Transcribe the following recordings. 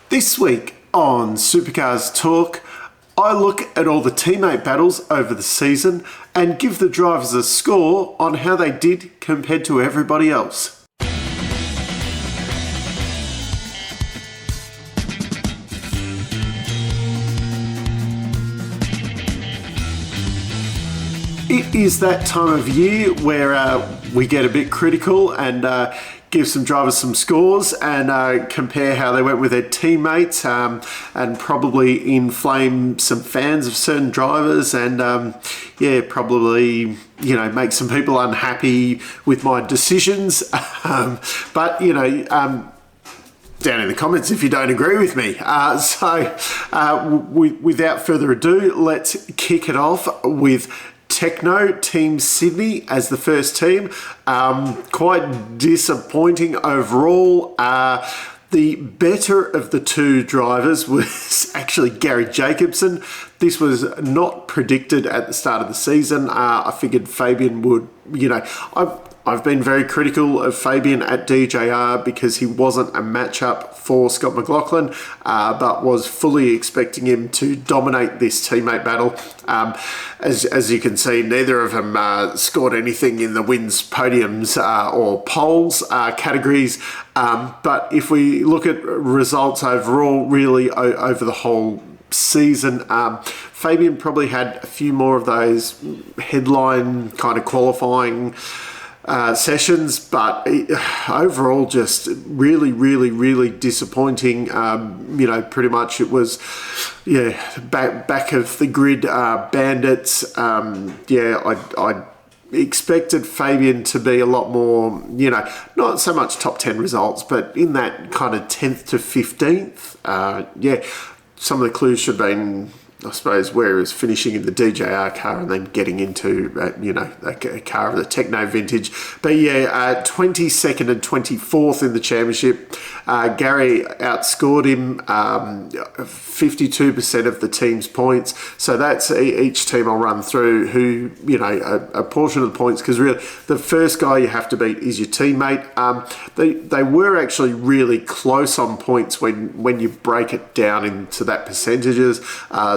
This week on Supercars Talk, I look at all the teammate battles over the season and give the drivers a score on how they did compared to everybody else. It is that time of year where we get a bit critical and give some drivers some scores and compare how they went with their teammates and probably inflame some fans of certain drivers and probably make some people unhappy with my decisions. But down in the comments if you don't agree with me. Without further ado, let's kick it off with Tekno, Team Sydney as the first team. Quite disappointing overall. The better of the two drivers was actually Gary Jacobson. This was not predicted at the start of the season. I figured Fabian would, I've been very critical of Fabian at DJR because he wasn't a matchup for Scott McLaughlin, but was fully expecting him to dominate this teammate battle. As you can see, neither of them scored anything in the wins, podiums, or poles categories. But if we look at results overall, really over the whole season, Fabian probably had a few more of those headline kind of qualifying sessions, but overall just really disappointing. Pretty much it was back of the grid bandits. I expected Fabian to be a lot more, not so much top 10 results, but in that kind of 10th to 15th. Some of the clues should have been, I suppose, where he was finishing in the DJR car and then getting into, a car of the Tekno vintage. But 22nd and 24th in the championship. Gary outscored him 52% of the team's points. So that's each team I'll run through who, a portion of the points, because really the first guy you have to beat is your teammate. They were actually really close on points when you break it down into that percentages.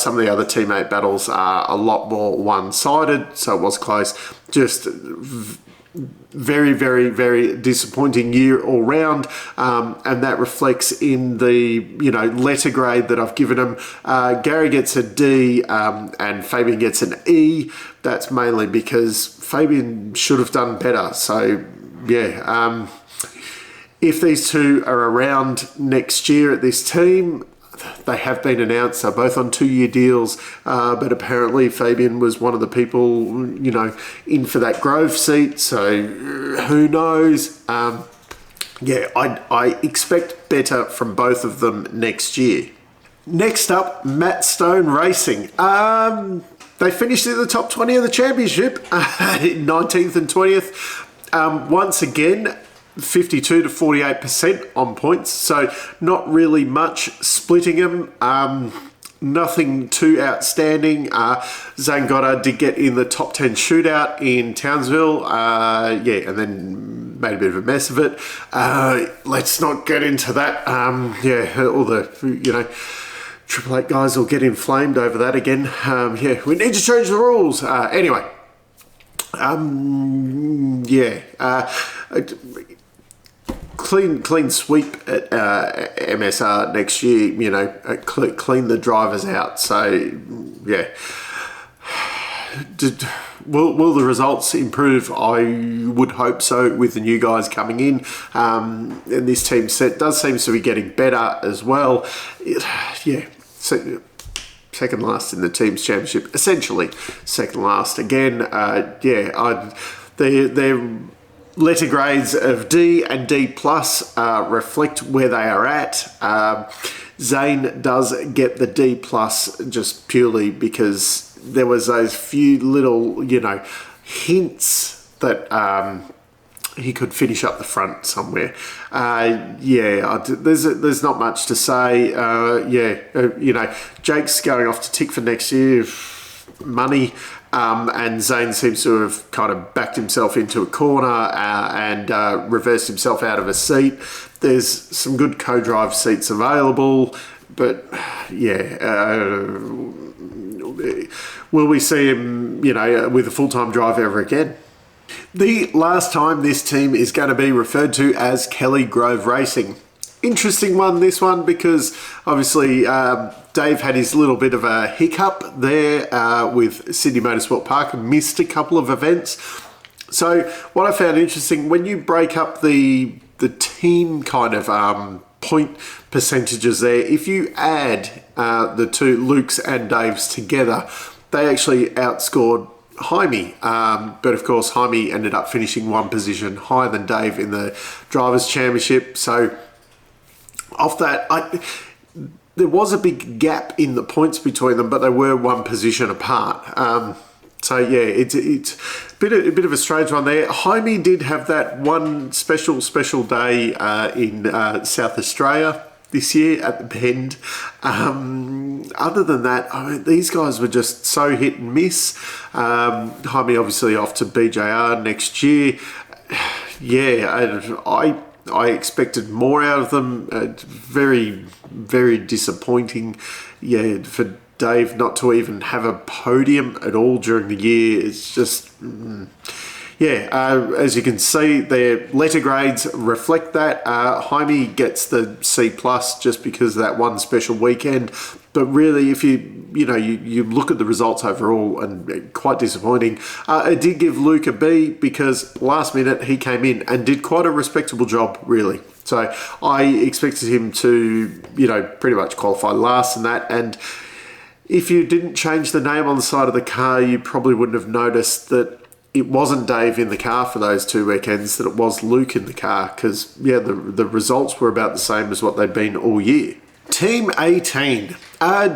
Some of the other teammate battles are a lot more one-sided, so it was close. Just very disappointing year all round, and that reflects in the letter grade that I've given him. Gary gets a D and Fabian gets an E. That's mainly because Fabian should have done better. So if these two are around next year at this team, they have been announced. They're both on 2-year deals, but apparently Fabian was one of the people, in for that Grove seat. So who knows? I expect better from both of them next year. Next up, Matt Stone Racing. They finished in the top 20 of the championship, 19th and 20th. Once again, 52 to 48% on points, so not really much splitting them. Nothing too outstanding. Zane Goddard did get in the top 10 shootout in Townsville, and then made a bit of a mess of it. Let's not get into that. All the Triple Eight guys will get inflamed over that again. We need to change the rules. Anyway. Clean sweep at MSR next year, clean the drivers out. So, will the results improve? I would hope so with the new guys coming in. And this team set does seem to be getting better as well. Second last in the team's championship, essentially second last again. They're letter grades of D and D plus reflect where they are at. Zane does get the D plus just purely because there was those few little, hints that he could finish up the front somewhere. There's not much to say. Jake's going off to Tickford next year. Money. and Zane seems to have kind of backed himself into a corner and reversed himself out of a seat. There's some good co-drive seats available, but will we see him, with a full-time drive ever again? The last time this team is going to be referred to as Kelly Grove Racing. Interesting one, this one, because obviously Dave had his little bit of a hiccup there with Sydney Motorsport Park and missed a couple of events. So what I found interesting, when you break up the team kind of point percentages there, if you add the two Luke's and Dave's together, they actually outscored Jaime, but of course Jaime ended up finishing one position higher than Dave in the Drivers' Championship. So off that, there was a big gap in the points between them, but they were one position apart. So yeah, it's a bit of a strange one there. Jaime did have that one special day in South Australia this year at the Bend. Other than that, these guys were just so hit and miss. Jaime obviously off to BJR next year. Yeah, I expected more out of them. Very, very disappointing. Yeah, for Dave not to even have a podium at all during the year. It's just, as you can see, their letter grades reflect that. Jaime gets the C+ just because of that one special weekend. But really, if you look at the results overall, and quite disappointing. I did give Luke a B because last minute he came in and did quite a respectable job, really. So I expected him to, pretty much qualify last in that. And if you didn't change the name on the side of the car, you probably wouldn't have noticed that it wasn't Dave in the car for those 2 weekends, that it was Luke in the car, because, the results were about the same as what they'd been all year. Team 18.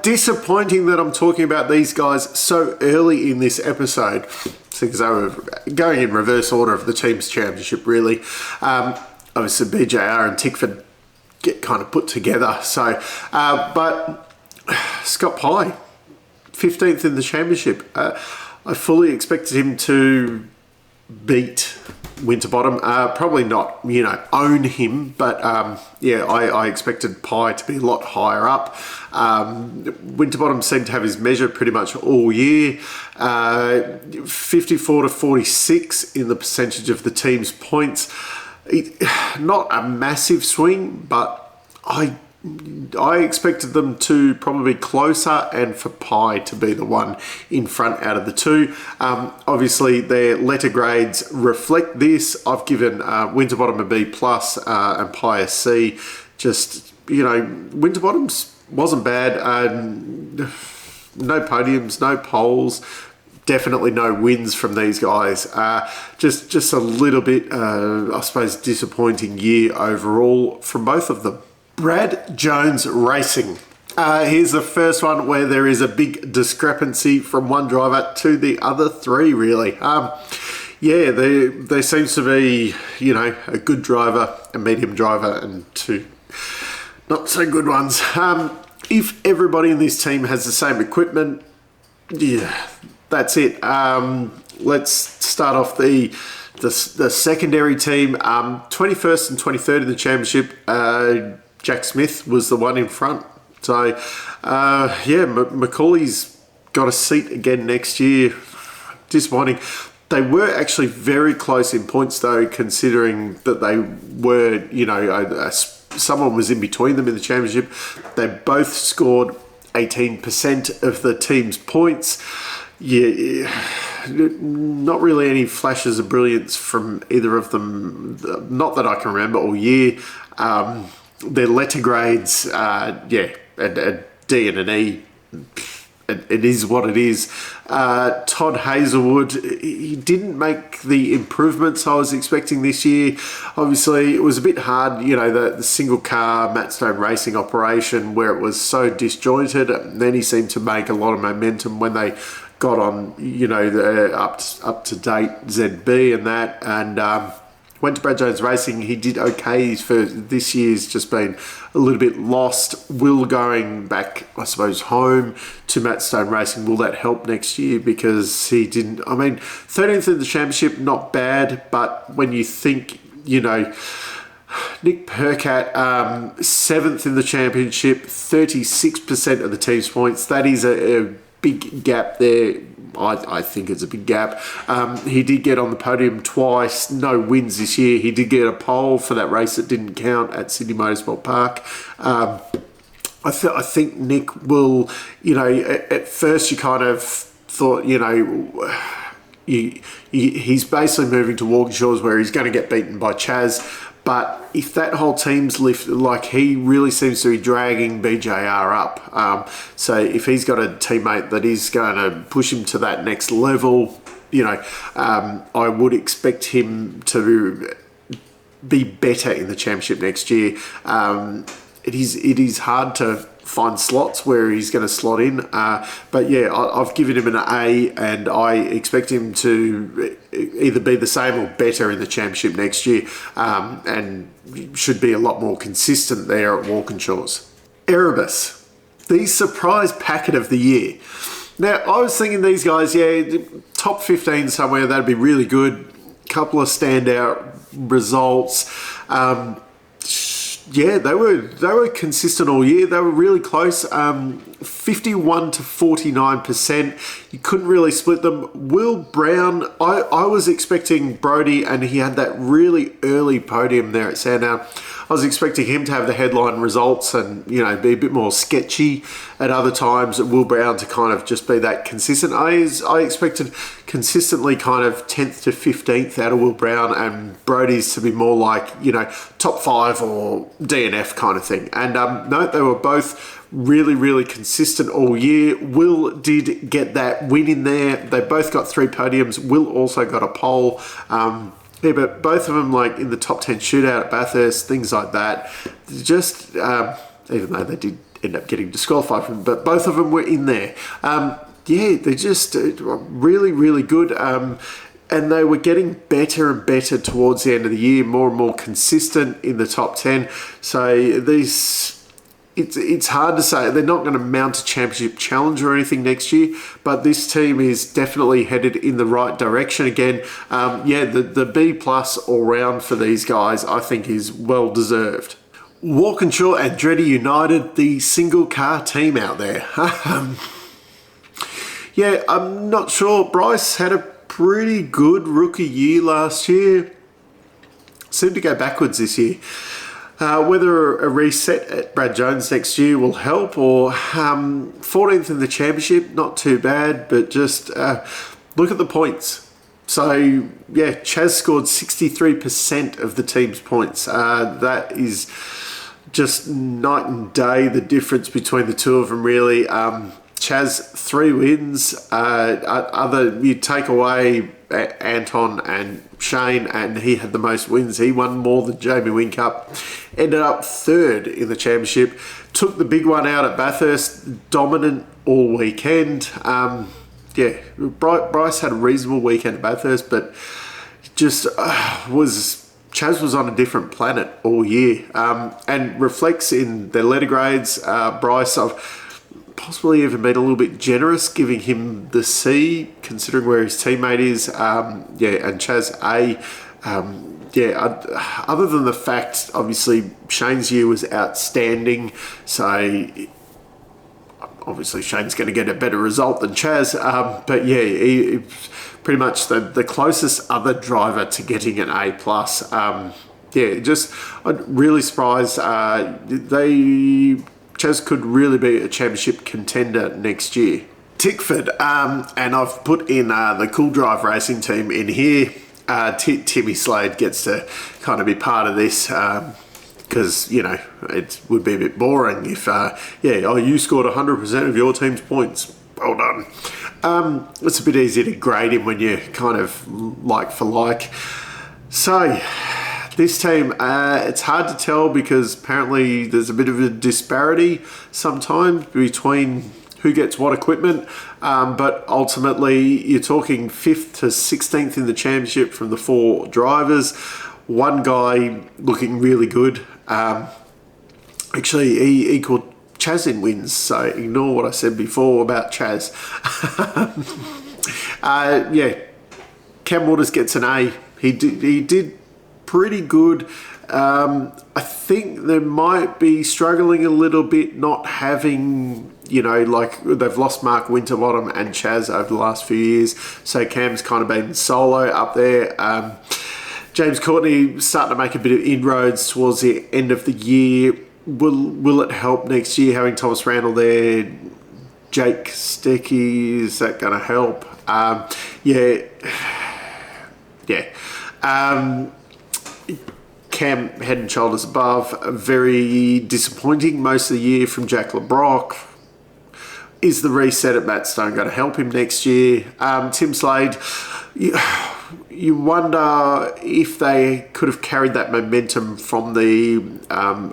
Disappointing that I'm talking about these guys so early in this episode, because they were going in reverse order of the team's championship, really. Obviously, BJR and Tickford get kind of put together. So, but Scott Pye, 15th in the championship. I fully expected him to beat Winterbottom. Probably not, own him, but I expected Pye to be a lot higher up. Winterbottom seemed to have his measure pretty much all year. 54 to 46 in the percentage of the team's points. Not a massive swing, but I expected them to probably be closer and for Pye to be the one in front out of the two. Obviously, their letter grades reflect this. I've given Winterbottom a B+ and Pye a C. Just, Winterbottom's wasn't bad. No podiums, no poles. Definitely no wins from these guys. Just a little bit, I suppose, disappointing year overall from both of them. Brad Jones Racing. Here's the first one where there is a big discrepancy from one driver to the other three, really. There seems to be, a good driver, a medium driver, and two not so good ones. If everybody in this team has the same equipment, that's it. Let's start off the secondary team. 21st and 23rd in the championship. Jack Smith was the one in front. So, Macaulay's got a seat again next year. Disappointing. They were actually very close in points, though, considering that they were, someone was in between them in the championship. They both scored 18% of the team's points. Not really any flashes of brilliance from either of them. Not that I can remember all year. Their letter grades, a D and an E. It is what it is. Todd Hazelwood, he didn't make the improvements I was expecting this year. Obviously, it was a bit hard, the single car Matt Stone racing operation where it was so disjointed. And then he seemed to make a lot of momentum when they got on, the up to date ZB and that. And Went to Brad Jones Racing. He did okay. For this year's just been a little bit lost. Will going back, I suppose, home to Matt Stone Racing, will that help next year? Because he didn't, 13th in the championship, not bad. But when you think, Nick Percat, 7th in the championship, 36% of the team's points. That is a big gap there. I think it's a big gap. He did get on the podium twice, no wins this year. He did get a pole for that race that didn't count at Sydney Motorsport Park. I think Nick will, at first you kind of thought, he's basically moving to Walkinshaws where he's going to get beaten by Chaz. But if that whole team's lifted, he really seems to be dragging BJR up. So if he's got a teammate that is going to push him to that next level, I would expect him to be better in the championship next year. It is hard to find slots where he's going to slot in. But yeah, I've given him an A, and I expect him to either be the same or better in the championship next year, and should be a lot more consistent there at Walkinshaws. Erebus, the surprise packet of the year. Now, I was thinking these guys, top 15 somewhere, that'd be really good. Couple of standout results. They were consistent all year. They were really close. 51 to 49%. You couldn't really split them. Will Brown, I was expecting Brody, and he had that really early podium there at Sandown. I was expecting him to have the headline results and, be a bit more sketchy at other times. Will Brown to kind of just be that consistent. I expected consistently kind of 10th to 15th out of Will Brown, and Brody's to be more like, top 5 or DNF kind of thing. And no, they were both really, really consistent all year. Will did get that win in there. They both got 3 podiums. Will also got a pole. But both of them in the top 10 shootout at Bathurst, things like that. Just, even though they did end up getting disqualified from them, but both of them were in there. They're just really, really good. And they were getting better and better towards the end of the year, more and more consistent in the top 10. So it's hard to say. They're not going to mount a championship challenge or anything next year, but this team is definitely headed in the right direction again. The B plus all round for these guys, I think, is well deserved. Walkinshaw Andretti United, the single car team out there. I'm not sure. Bryce had a pretty good rookie year last year. Seemed to go backwards this year. Whether a reset at Brad Jones next year will help, or 14th in the championship, not too bad, but just look at the points. So, Chaz scored 63% of the team's points. That is just night and day, the difference between the two of them, really. Chaz, 3 wins. You take away Anton and Shane, and he had the most wins. He won more than Jamie Whincup. Ended up 3rd in the championship. Took the big one out at Bathurst. Dominant all weekend. Bryce had a reasonable weekend at Bathurst, but just Chaz was on a different planet all year, and reflects in their letter grades. Bryce, I've possibly even been a little bit generous, giving him the C, considering where his teammate is. And Chaz A. Other than the fact, obviously, Shane's year was outstanding, so obviously Shane's going to get a better result than Chaz. He pretty much the closest other driver to getting an A+. I'm really surprised. Chaz could really be a championship contender next year. Tickford, and I've put in the CoolDrive racing team in here. Timmy Slade gets to kind of be part of this, because, it would be a bit boring if, you scored 100% of your team's points. Well done. It's a bit easier to grade him when you're kind of like for like. So, this team, it's hard to tell because apparently there's a bit of a disparity sometimes between who gets what equipment, but ultimately you're talking 5th to 16th in the championship from the 4 drivers. one guy looking really good. Actually, he equaled Chaz in wins, so ignore what I said before about Chaz. Cam Waters gets an A. He did pretty good. I think they might be struggling a little bit not having, like they've lost Mark Winterbottom and Chaz over the last few years. So Cam's kind of been solo up there. James Courtney starting to make a bit of inroads towards the end of the year. Will it help next year having Thomas Randall there? Jake Stecky, is that going to help? Cam head and shoulders above. Very disappointing most of the year from Jack LeBrock. Is the reset at Matt Stone going to help him next year? Tim Slade, you wonder if they could have carried that momentum from the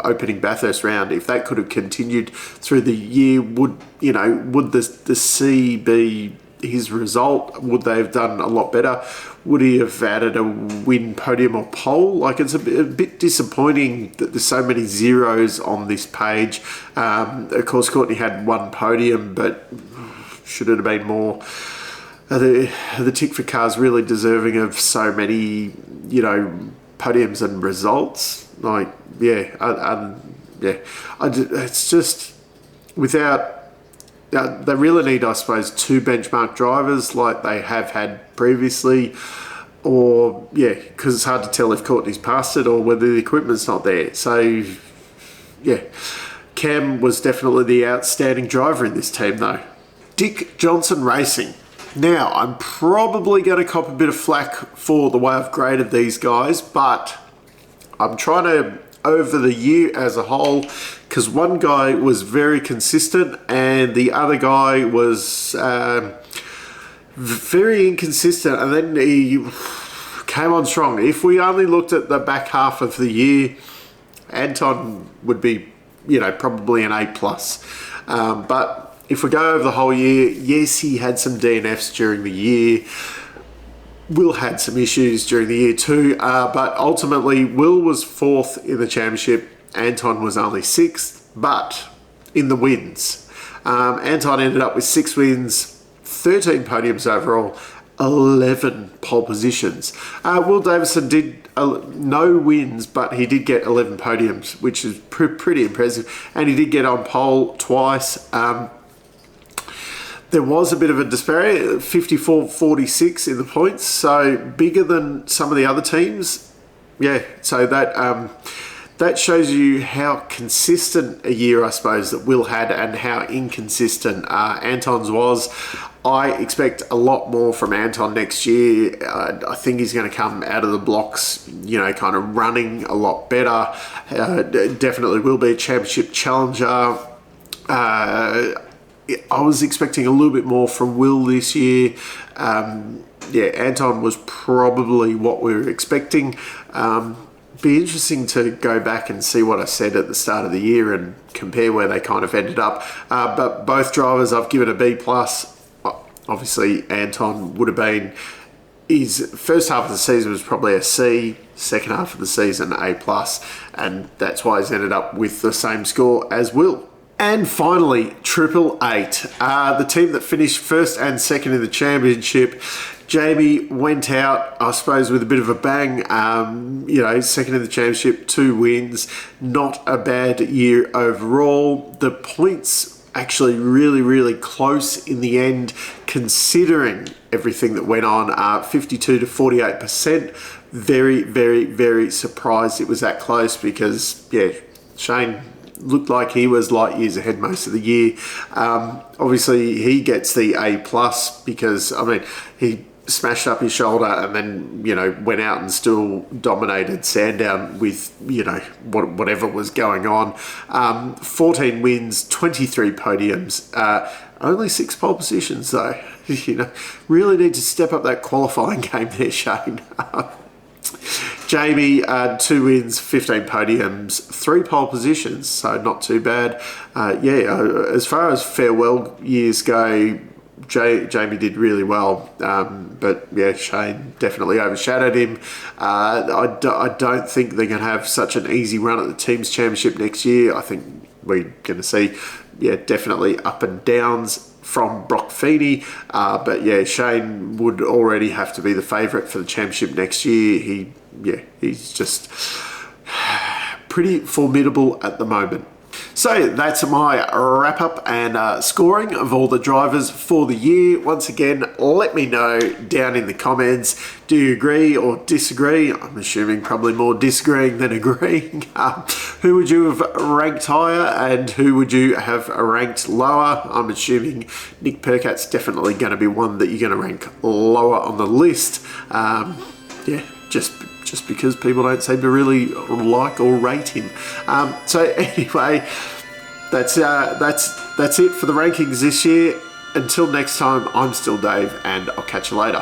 opening Bathurst round. If that could have continued through the year, would the C be his result? Would they have done a lot better? Would he have added a win, podium or pole? Like, it's a bit disappointing that there's so many zeros on this page. Of course, Courtney had one podium, but should it have been more? Are the Tickford cars really deserving of so many, podiums and results? It's just without. They really need, I suppose, two benchmark drivers like they have had previously, or because it's hard to tell if Courtney's passed it or whether the equipment's not there. So, Cam was definitely the outstanding driver in this team, though. Dick Johnson Racing. Now, I'm probably going to cop a bit of flack for the way I've graded these guys, but I'm trying to, over the year as a whole, because one guy was very consistent and the other guy was very inconsistent, and then he came on strong. If we only looked at the back half of the year, Anton would be, probably an A+. But if we go over the whole year, yes, he had some DNFs during the year. Will had some issues during the year too, but ultimately Will was 4th in the championship. Anton was only 6th, but in the wins. Anton ended up with 6 wins, 13 podiums overall, 11 pole positions. Will Davison did no wins, but he did get 11 podiums, which is pretty impressive. And he did get on pole twice. There was a bit of a disparity, 54-46 in the points, so bigger than some of the other teams. So that shows you how consistent a year, I suppose, that Will had and how inconsistent Anton's was. I expect a lot more from Anton next year. I think he's going to come out of the blocks, kind of running a lot better. Definitely will be a championship challenger. I was expecting a little bit more from Will this year. Anton was probably what we were expecting. Be interesting to go back and see what I said at the start of the year and compare where they kind of ended up. But both drivers I've given a B+. Obviously, Anton would have been, his first half of the season was probably a C, second half of the season A+, and that's why he's ended up with the same score as Will. And finally, 888, the team that finished 1st and 2nd in the championship. Jamie went out, I suppose, with a bit of a bang. 2nd in the championship, 2 wins. Not a bad year overall. The points actually really, really close in the end, considering everything that went on. 52 to 48%. Very, very, very surprised it was that close because, Shane looked like he was light years ahead most of the year. Obviously, he gets the A+ because, he smashed up his shoulder and then, went out and still dominated Sandown with, whatever was going on. 14 wins, 23 podiums, only 6 pole positions though. Really need to step up that qualifying game there, Shane. Jamie, 2 wins, 15 podiums, 3 pole positions, so not too bad. As far as farewell years go, Jamie did really well, but yeah, Shane definitely overshadowed him. I don't think they're going to have such an easy run at the Teams Championship next year. I think we're going to see, yeah, definitely up and downs from Brock Feeney, but yeah, Shane would already have to be the favourite for the championship next year. He's just pretty formidable at the moment. So that's my wrap up and scoring of all the drivers for the year. Once again, let me know down in the comments, do you agree or disagree? I'm assuming probably more disagreeing than agreeing. Who would you have ranked higher and who would you have ranked lower? I'm assuming Nick Percat's definitely going to be one that you're going to rank lower on the list. Just because people don't seem to really like or rate him. So anyway, that's it for the rankings this year. Until next time, I'm still Dave, and I'll catch you later.